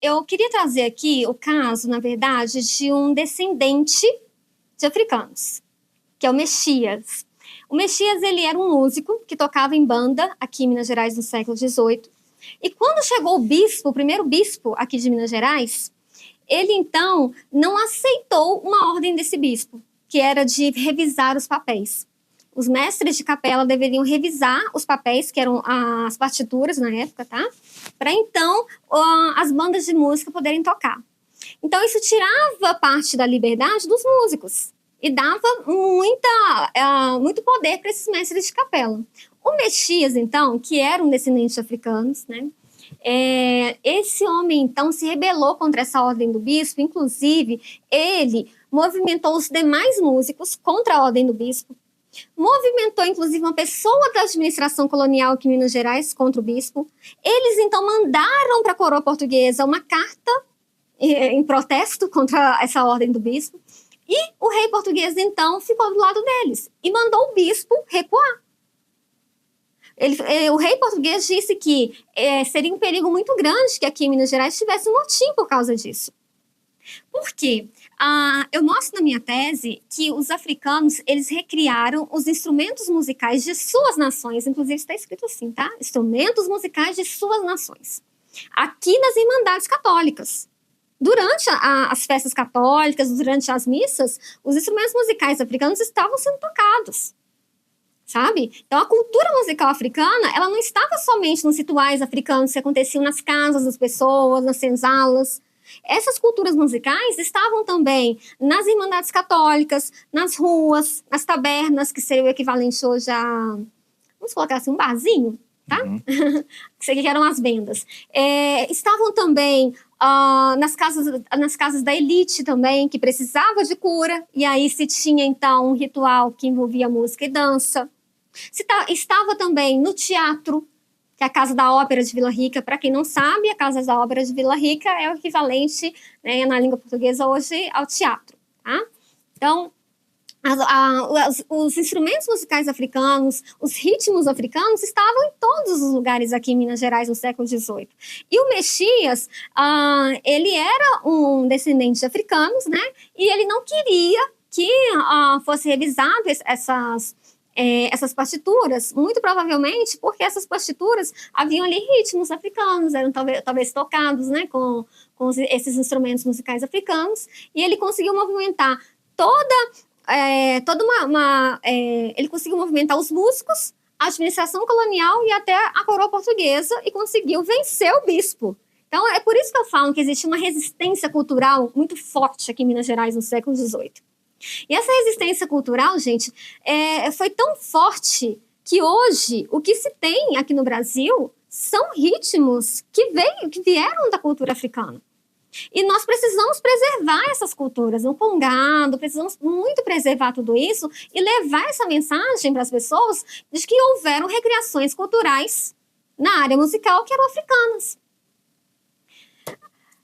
Eu queria trazer aqui o caso, na verdade, de um descendente de africanos, que é o Mexias. O Mexias, ele era um músico que tocava em banda aqui em Minas Gerais no século XVIII. E quando chegou o bispo, o primeiro bispo aqui de Minas Gerais, ele então não aceitou uma ordem desse bispo, que era de revisar os papéis. Os mestres de capela deveriam revisar os papéis, que eram as partituras na época, tá? Para então as bandas de música poderem tocar. Então isso tirava parte da liberdade dos músicos e dava muito poder para esses mestres de capela. O Mexias, então, que era um descendente de africanos, né? Esse homem, então, se rebelou contra essa ordem do bispo. Inclusive, ele movimentou os demais músicos contra a ordem do bispo. Movimentou, inclusive, uma pessoa da administração colonial aqui em Minas Gerais contra o bispo. Eles, então, mandaram para a coroa portuguesa uma carta em protesto contra essa ordem do bispo. E o rei português, então, ficou do lado deles e mandou o bispo recuar. O rei português disse que seria um perigo muito grande que aqui em Minas Gerais tivesse um motim por causa disso. Por quê? Eu mostro na minha tese que os africanos, eles recriaram os instrumentos musicais de suas nações, inclusive está escrito assim, tá? Instrumentos musicais de suas nações. Aqui nas Irmandades Católicas. Durante as festas católicas, durante as missas, os instrumentos musicais africanos estavam sendo tocados. Sabe? Então, a cultura musical africana, ela não estava somente nos rituais africanos que aconteciam nas casas das pessoas, nas senzalas. Essas culturas musicais estavam também nas irmandades católicas, nas ruas, nas tabernas, que seria o equivalente hoje a, vamos colocar assim, um barzinho, tá? Uhum. Que eram as vendas. Estavam também nas casas da elite também, que precisava de cura, e aí se tinha, então, um ritual que envolvia música e dança. Estava também no teatro, que é a Casa da Ópera de Vila Rica. Para quem não sabe, a Casa da Ópera de Vila Rica é o equivalente, né, na língua portuguesa hoje ao teatro. Tá? Então, os instrumentos musicais africanos, os ritmos africanos estavam em todos os lugares aqui em Minas Gerais no século XVIII. E o Mexias, ele era um descendente de africanos, né? E ele não queria que fosse revisado essas partituras, muito provavelmente porque essas partituras haviam ali ritmos africanos, eram talvez tocados, né, com esses instrumentos musicais africanos, e ele conseguiu movimentar ele conseguiu movimentar os músicos, a administração colonial e até a coroa portuguesa, e conseguiu vencer o bispo. Então, é por isso que eu falo que existe uma resistência cultural muito forte aqui em Minas Gerais no século XVIII. E essa resistência cultural, gente, foi tão forte que hoje o que se tem aqui no Brasil são ritmos que vieram da cultura africana. E nós precisamos preservar essas culturas, o congado, precisamos muito preservar tudo isso e levar essa mensagem para as pessoas de que houveram recriações culturais na área musical que eram africanas.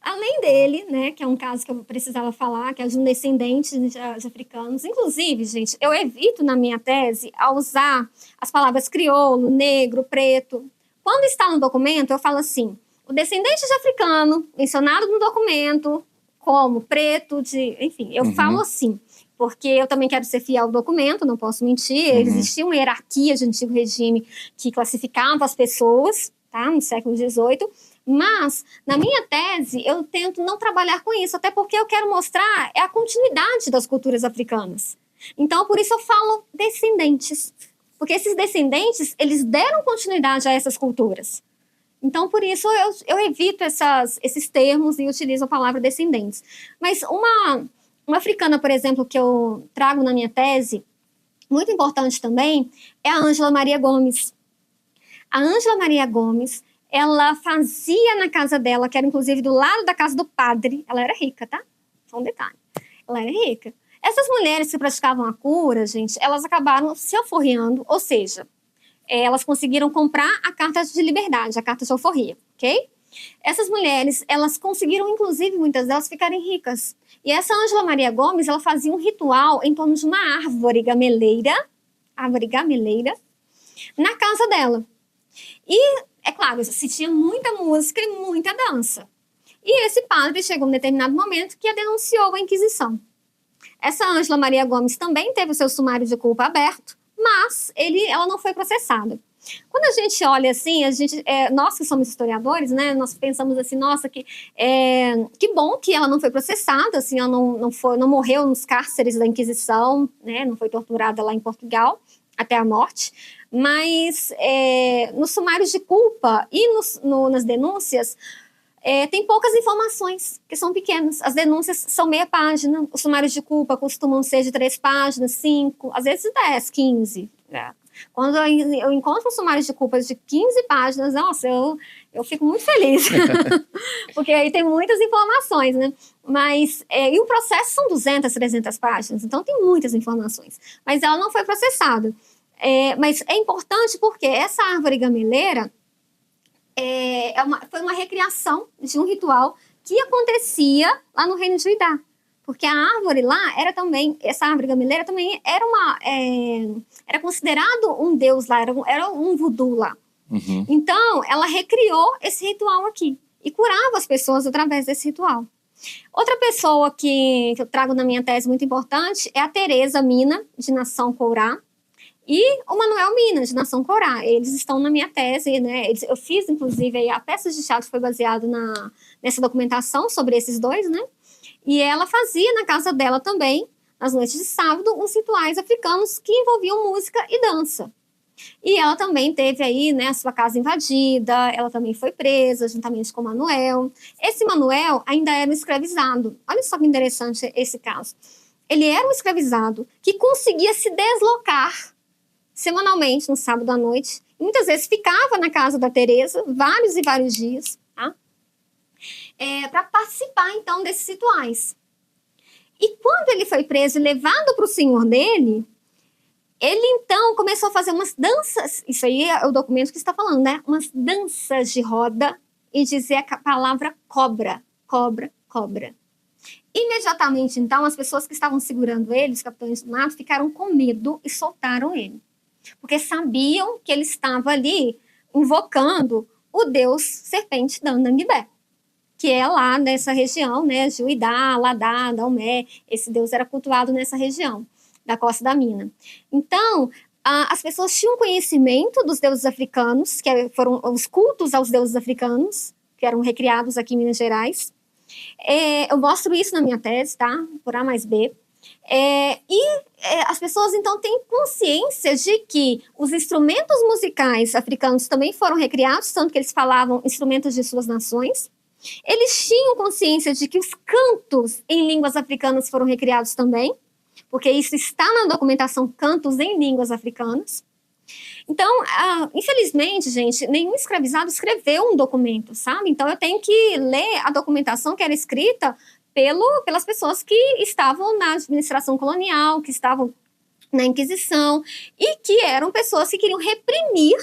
Além dele, né, que é um caso que eu precisava falar, que é de um descendente de africanos. Inclusive, gente, eu evito na minha tese a usar as palavras crioulo, negro, preto. Quando está no documento, eu falo assim, o descendente de africano, mencionado no documento, como preto, enfim, eu falo assim, porque eu também quero ser fiel ao documento, não posso mentir. Existia uma hierarquia de antigo regime que classificava as pessoas, tá, no século XVIII. Mas, na minha tese, eu tento não trabalhar com isso, até porque eu quero mostrar a continuidade das culturas africanas. Então, por isso eu falo descendentes, porque esses descendentes, eles deram continuidade a essas culturas. Então, por isso, eu evito esses termos e utilizo a palavra descendentes. Mas uma africana, por exemplo, que eu trago na minha tese, muito importante também, é a Ângela Maria Gomes. A Ângela Maria Gomes, ela fazia na casa dela, que era inclusive do lado da casa do padre, ela era rica, tá? Só um detalhe. Ela era rica. Essas mulheres que praticavam a cura, gente, elas acabaram se alforriando, ou seja, elas conseguiram comprar a carta de liberdade, a carta de alforria, ok? Essas mulheres, elas conseguiram, inclusive, muitas delas ficarem ricas. E essa Ângela Maria Gomes, ela fazia um ritual em torno de uma árvore gameleira, na casa dela. E, é claro, se tinha muita música e muita dança. E esse padre chegou em um determinado momento que a denunciou à Inquisição. Essa Ângela Maria Gomes também teve o seu sumário de culpa aberto, mas ela não foi processada. Quando a gente olha assim, nós que somos historiadores, né, nós pensamos assim, nossa, que bom que ela não foi processada, assim, ela não morreu nos cárceres da Inquisição, né, não foi torturada lá em Portugal até a morte, mas nos sumários de culpa e nas denúncias, tem poucas informações, que são pequenas. As denúncias são meia página, os sumários de culpa costumam ser de 3 páginas, 5, às vezes 10, 15. Quando eu encontro sumários de culpa de 15 páginas, nossa, eu fico muito feliz. Porque aí tem muitas informações, né? Mas, e o processo são 200, 300 páginas, então tem muitas informações. Mas ela não foi processada. Mas é importante porque essa árvore gameleira foi uma recriação de um ritual que acontecia lá no reino de Judá. Porque a árvore lá essa árvore gameleira também era considerado um deus lá, era um voodoo lá. Uhum. Então, ela recriou esse ritual aqui e curava as pessoas através desse ritual. Outra pessoa que eu trago na minha tese muito importante é a Teresa Mina, de Nação Courá, e o Manuel Mina, de Nação Courá. Eles estão na minha tese, né? Eu fiz, inclusive, a peça de teatro foi baseada nessa documentação sobre esses dois, né? E ela fazia na casa dela também, nas noites de sábado, uns rituais africanos que envolviam música e dança. E ela também teve aí, né, a sua casa invadida, ela também foi presa, juntamente com Manuel. Esse Manuel ainda era um escravizado. Olha só que interessante esse caso. Ele era um escravizado que conseguia se deslocar semanalmente, no sábado à noite. E muitas vezes ficava na casa da Teresa, vários e vários dias, tá? Para participar, então, desses rituais. E quando ele foi preso e levado para o senhor dele, ele, então, começou a fazer umas danças, isso aí é o documento que está falando, né? Umas danças de roda e dizer a palavra cobra, cobra, cobra. Imediatamente, então, as pessoas que estavam segurando ele, os capitães do mato, ficaram com medo e soltaram ele. Porque sabiam que ele estava ali invocando o deus serpente Dananguibé, que é lá nessa região, né, Juidá, Ladá, Daomé, esse deus era cultuado nessa região da Costa da Mina. Então, as pessoas tinham conhecimento dos deuses africanos, que foram os cultos aos deuses africanos, que eram recriados aqui em Minas Gerais. Eu mostro isso na minha tese, tá? Por A mais B. As pessoas, então, têm consciência de que os instrumentos musicais africanos também foram recriados, tanto que eles falavam instrumentos de suas nações. Eles tinham consciência de que os cantos em línguas africanas foram recriados também, porque isso está na documentação Cantos em Línguas Africanas. Então, infelizmente, gente, nenhum escravizado escreveu um documento, sabe? Então, eu tenho que ler a documentação que era escrita pelas pessoas que estavam na administração colonial, que estavam na Inquisição, e que eram pessoas que queriam reprimir,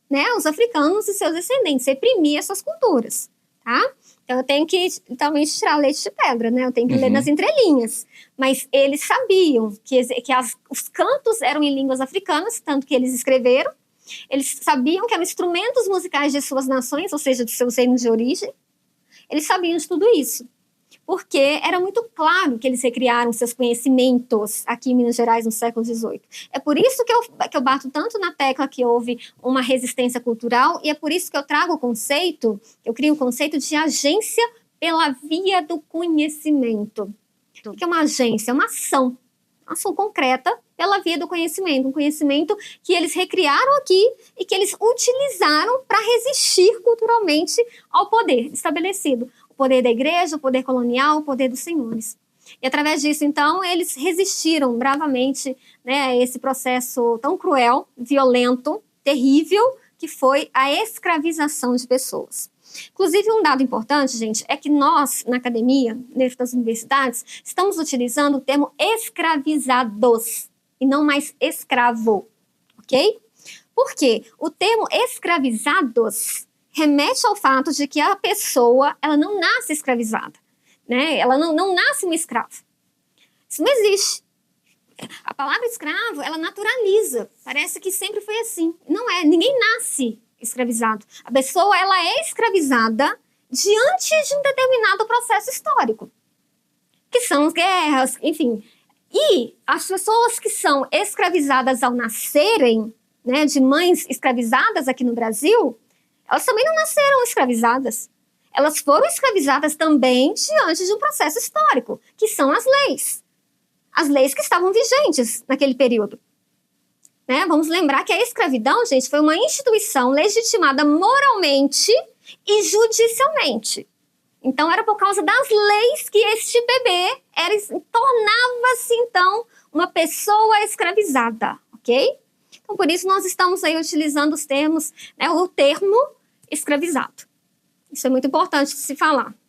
né, os africanos e seus descendentes, reprimir essas culturas, tá? Então, eu tenho que, talvez, tirar leite de pedra, né? Eu tenho que ler nas entrelinhas. Mas eles sabiam que os cantos eram em línguas africanas, tanto que eles escreveram. Eles sabiam que eram instrumentos musicais de suas nações, ou seja, dos seus reinos de origem. Eles sabiam de tudo isso. Porque era muito claro que eles recriaram seus conhecimentos aqui em Minas Gerais no século XVIII. É por isso que eu bato tanto na tecla que houve uma resistência cultural, e é por isso que eu trago o conceito, eu crio o conceito de agência pela via do conhecimento. O que é uma agência? É uma ação concreta pela via do conhecimento, um conhecimento que eles recriaram aqui e que eles utilizaram para resistir culturalmente ao poder estabelecido. O poder da igreja, o poder colonial, o poder dos senhores. E através disso, então, eles resistiram bravamente, né, a esse processo tão cruel, violento, terrível, que foi a escravização de pessoas. Inclusive, um dado importante, gente, é que nós, na academia, dentro das universidades, estamos utilizando o termo escravizados e não mais escravo, ok? Por quê? O termo escravizados remete ao fato de que a pessoa, ela não nasce escravizada, né? Ela não nasce um escravo. Isso não existe. A palavra escravo, ela naturaliza. Parece que sempre foi assim. Não é. Ninguém nasce escravizado. A pessoa, ela é escravizada diante de um determinado processo histórico, que são as guerras, enfim. E as pessoas que são escravizadas ao nascerem, né, de mães escravizadas aqui no Brasil, elas também não nasceram escravizadas. Elas foram escravizadas também diante de um processo histórico, que são as leis. As leis que estavam vigentes naquele período. Né? Vamos lembrar que a escravidão, gente, foi uma instituição legitimada moralmente e judicialmente. Então, era por causa das leis que este bebê tornava-se, então, uma pessoa escravizada, ok? Então, por isso, nós estamos aí utilizando os termos, né, o termo escravizado. Isso é muito importante de se falar.